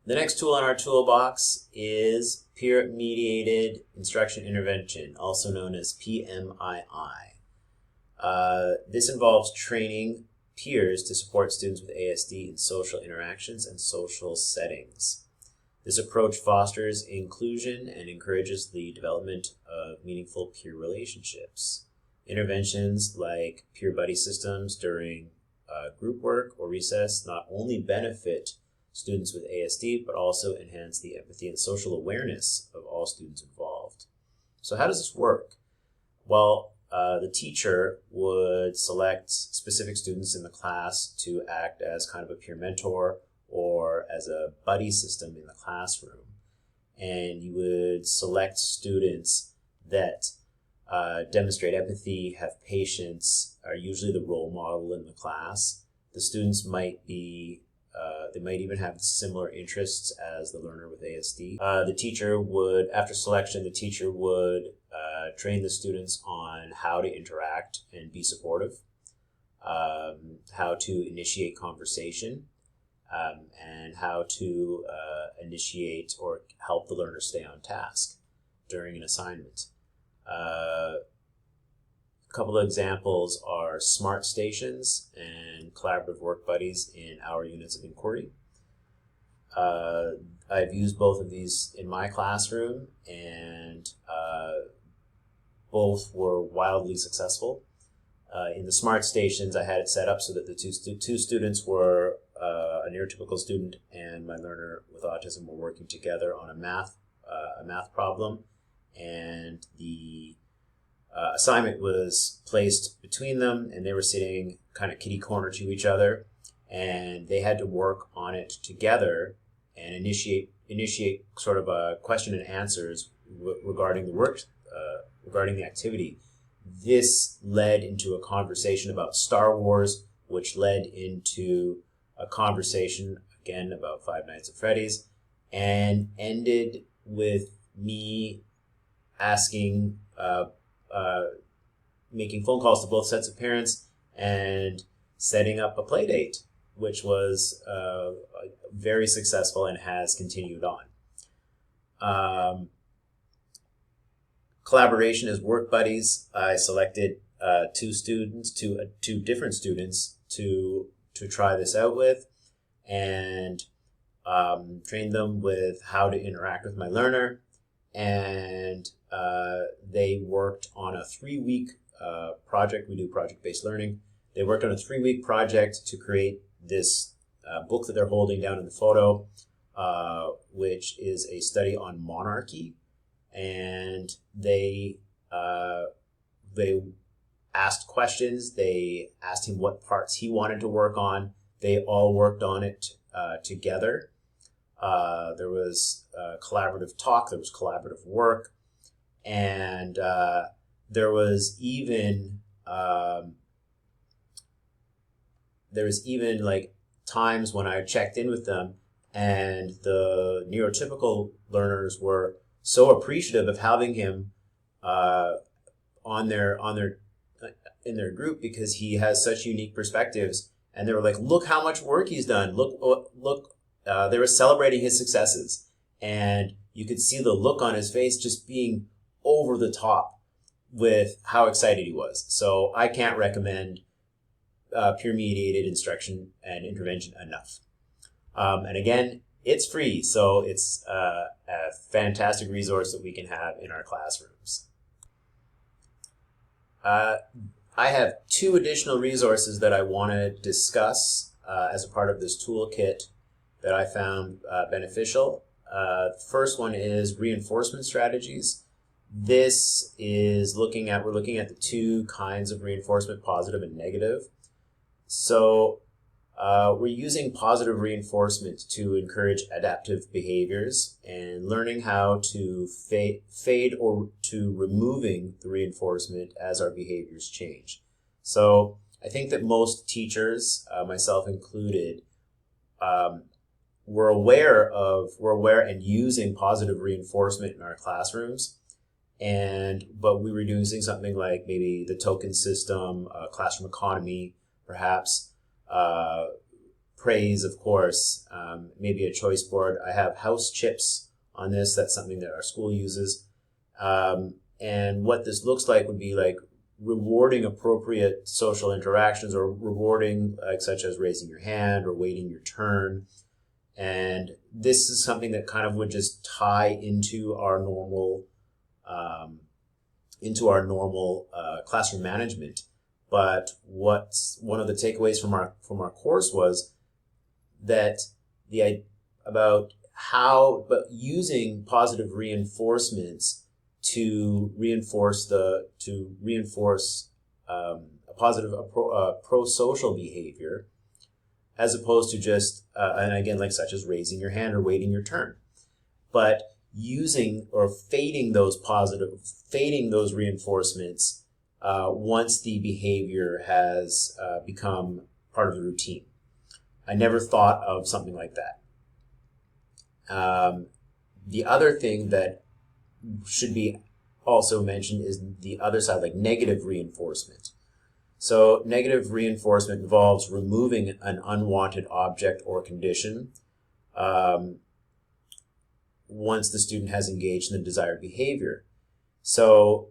The next tool in our toolbox is peer-mediated instruction intervention, also known as PMII. This involves training peers to support students with ASD in social interactions and social settings. This approach fosters inclusion and encourages the development of meaningful peer relationships. Interventions like peer buddy systems during group work or recess not only benefit students with ASD, but also enhance the empathy and social awareness of all students involved. So how does this work? Well, the teacher would select specific students in the class to act as kind of a peer mentor or as a buddy system in the classroom. And you would select students that demonstrate empathy, have patience, are usually the role model in the class. The students might be, they might even have similar interests as the learner with ASD. The teacher would, after selection, the teacher would train the students on how to interact and be supportive, how to initiate conversation, and how to initiate or help the learner stay on task during an assignment. A couple of examples are SMART stations and collaborative work buddies in our units of inquiry. I've used both of these in my classroom, and both were wildly successful. In the SMART stations, I had it set up so that the two students were a neurotypical student and my learner with autism were working together on a math problem, and the assignment was placed between them, and they were sitting kind of kitty corner to each other, and they had to work on it together and initiate sort of a question and answers regarding the work, regarding the activity. This led into a conversation about Star Wars, which led into a conversation again about Five Nights at Freddy's, and ended with me asking, making phone calls to both sets of parents and setting up a play date, which was very successful and has continued on. Collaboration as work buddies. I selected two different students to try this out with, and trained them with how to interact with my learner, and they worked on a 3-week project. We do project-based learning. They worked on a 3-week project to create this book that they're holding down in the photo, which is a study on monarchy. And they asked questions. They asked him what parts he wanted to work on. They all worked on it together. There was collaborative talk. There was collaborative work, and there was even like times when I checked in with them, and the neurotypical learners were so appreciative of having him in their group because he has such unique perspectives, and they were like, "Look how much work he's done! Look!" They were celebrating his successes, and you could see the look on his face just being over the top with how excited he was. So I can't recommend peer-mediated instruction and intervention enough. And again, it's free, so it's a fantastic resource that we can have in our classrooms. I have 2 additional resources that I want to discuss as a part of this toolkit that I found beneficial. The first one is reinforcement strategies. This is we're looking at the 2 kinds of reinforcement, positive and negative. So we're using positive reinforcement to encourage adaptive behaviors and learning how to fade or to removing the reinforcement as our behaviors change. So I think that most teachers, myself included, we're aware and using positive reinforcement in our classrooms, but we were using something like maybe the token system, classroom economy, perhaps, praise, of course, maybe a choice board. I have house chips on this. That's something that our school uses. And what this looks like would be like rewarding appropriate social interactions, or rewarding like such as raising your hand or waiting your turn. And this is something that kind of would just tie into our normal classroom management. But what's one of the takeaways from our course was that using positive reinforcements to reinforce a positive pro-social behavior, as opposed to just and again, like such as raising your hand or waiting your turn, but using or fading those reinforcements once the behavior has become part of the routine. I never thought of something like that. The other thing that should be also mentioned is the other side, like negative reinforcement. So negative reinforcement involves removing an unwanted object or condition once the student has engaged in the desired behavior. So,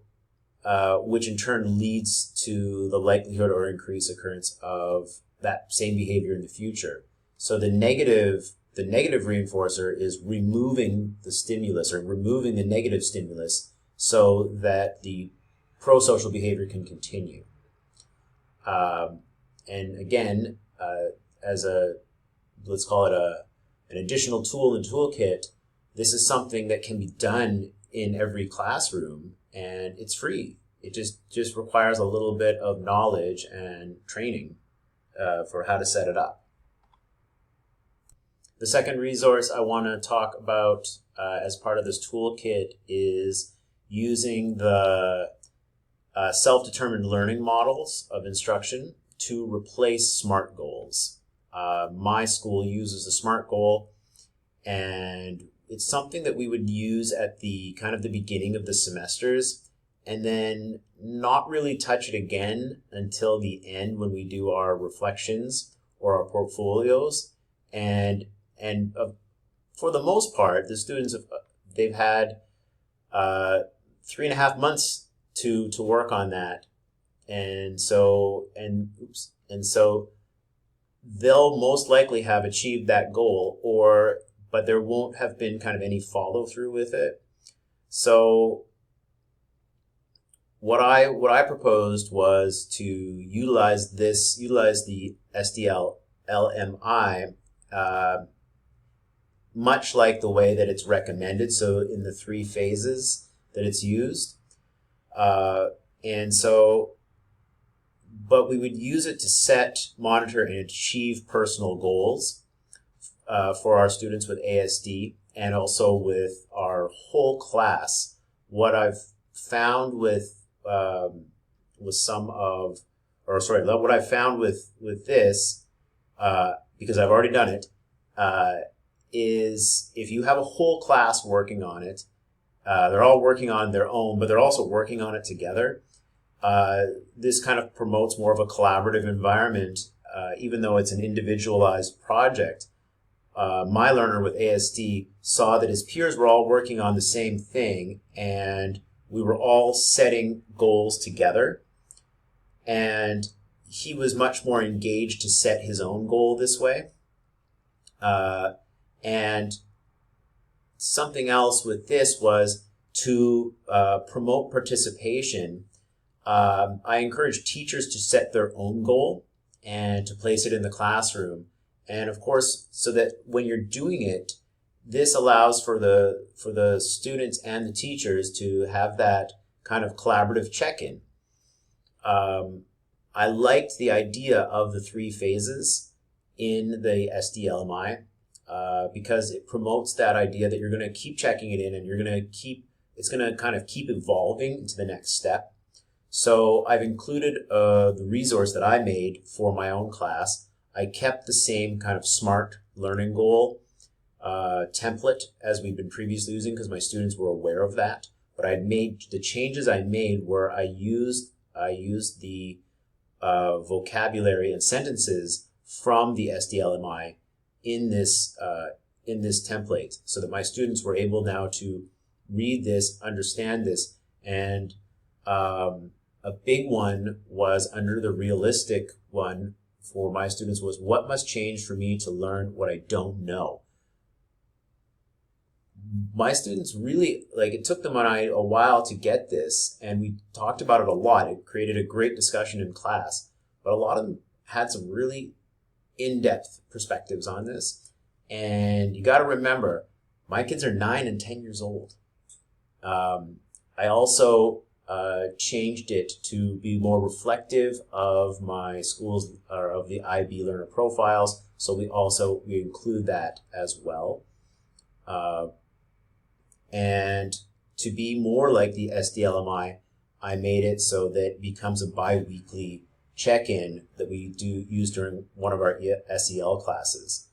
which in turn leads to the likelihood or increased occurrence of that same behavior in the future. So the negative reinforcer is removing the stimulus, or removing the negative stimulus, so that the pro-social behavior can continue. And again, let's call it an additional tool in the toolkit, this is something that can be done in every classroom, and it's free. It just requires a little bit of knowledge and training for how to set it up. The second resource I want to talk about as part of this toolkit is using the self-determined learning models of instruction to replace SMART goals. My school uses the SMART goal, and it's something that we would use at the kind of the beginning of the semesters, and then not really touch it again until the end when we do our reflections or our portfolios. And for the most part, the students they've had 3.5 months to work on that, and so they'll most likely have achieved that goal, but there won't have been kind of any follow through with it. So what I proposed was to utilize the SDLMI much like the way that it's recommended, so in the 3 phases that it's used. But we would use it to set, monitor, and achieve personal goals for our students with ASD, and also with our whole class. What I've found what I found with this, because I've already done it, is if you have a whole class working on it, they're all working on their own, but they're also working on it together. This kind of promotes more of a collaborative environment, even though it's an individualized project. My learner with ASD saw that his peers were all working on the same thing, and we were all setting goals together. And he was much more engaged to set his own goal this way. And something else with this was to promote participation. I encourage teachers to set their own goal and to place it in the classroom. And of course, so that when you're doing it, this allows for the students and the teachers to have that kind of collaborative check-in. I liked the idea of the 3 phases in the SDLMI because it promotes that idea that you're going to keep checking it in, and it's going to kind of keep evolving into the next step. So I've included the resource that I made for my own class. I kept the same kind of SMART learning goal template as we've been previously using, because my students were aware of that. But the changes I made were I used the vocabulary and sentences from the SDLMI in this template, so that my students were able now to read this, understand this, and a big one was under the realistic one for my students was, what must change for me to learn what I don't know? My students really, it took them a while to get this, and we talked about it a lot. It created a great discussion in class, but a lot of them had some really in-depth perspectives on this. And you got to remember, my kids are 9 and 10 years old. I also changed it to be more reflective of my schools, or of the IB learner profiles. So we include that as well. And to be more like the SDLMI, I made it so that it becomes a bi-weekly check-in that we do use during one of our SEL classes.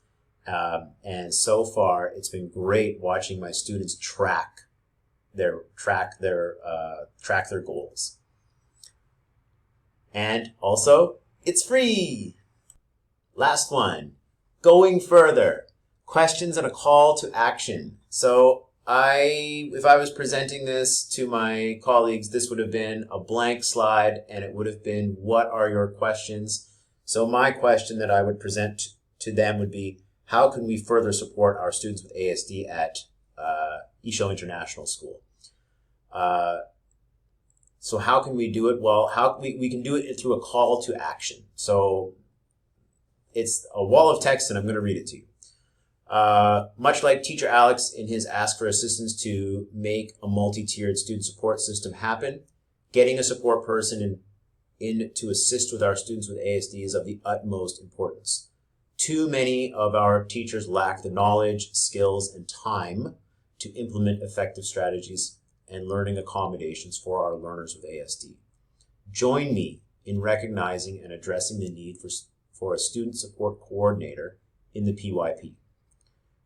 And so far, it's been great watching my students track their goals. And also, it's free. Last one, going further, questions and a call to action. So if I was presenting this to my colleagues, this would have been a blank slide, and it would have been, what are your questions? So my question that I would present to them would be, how can we further support our students with ASD at Isho International School? So how can we do it? Well, we can do it through a call to action. So it's a wall of text, and I'm going to read it to you. Much like Teacher Alex in his ask for assistance to make a multi-tiered student support system happen, getting a support person in to assist with our students with ASD is of the utmost importance. Too many of our teachers lack the knowledge, skills, and time to implement effective strategies and learning accommodations for our learners with ASD. Join me in recognizing and addressing the need for a student support coordinator in the PYP.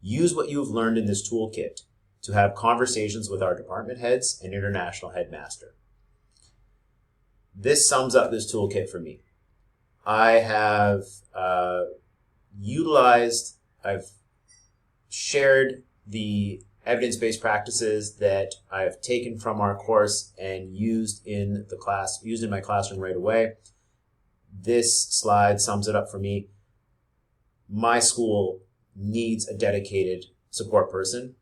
Use what you have learned in this toolkit to have conversations with our department heads and international headmaster. This sums up this toolkit for me. I have I've shared the evidence-based practices that I've taken from our course and used in my classroom right away. This slide sums it up for me. My school needs a dedicated support person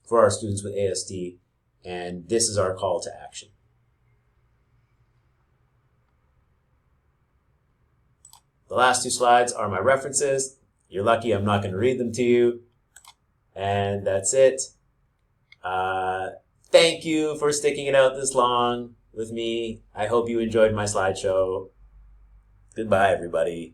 for our students with ASD, and this is our call to action. The last two slides are my references. You're lucky I'm not going to read them to you. And that's it. Thank you for sticking it out this long with me. I hope you enjoyed my slideshow. Goodbye, everybody.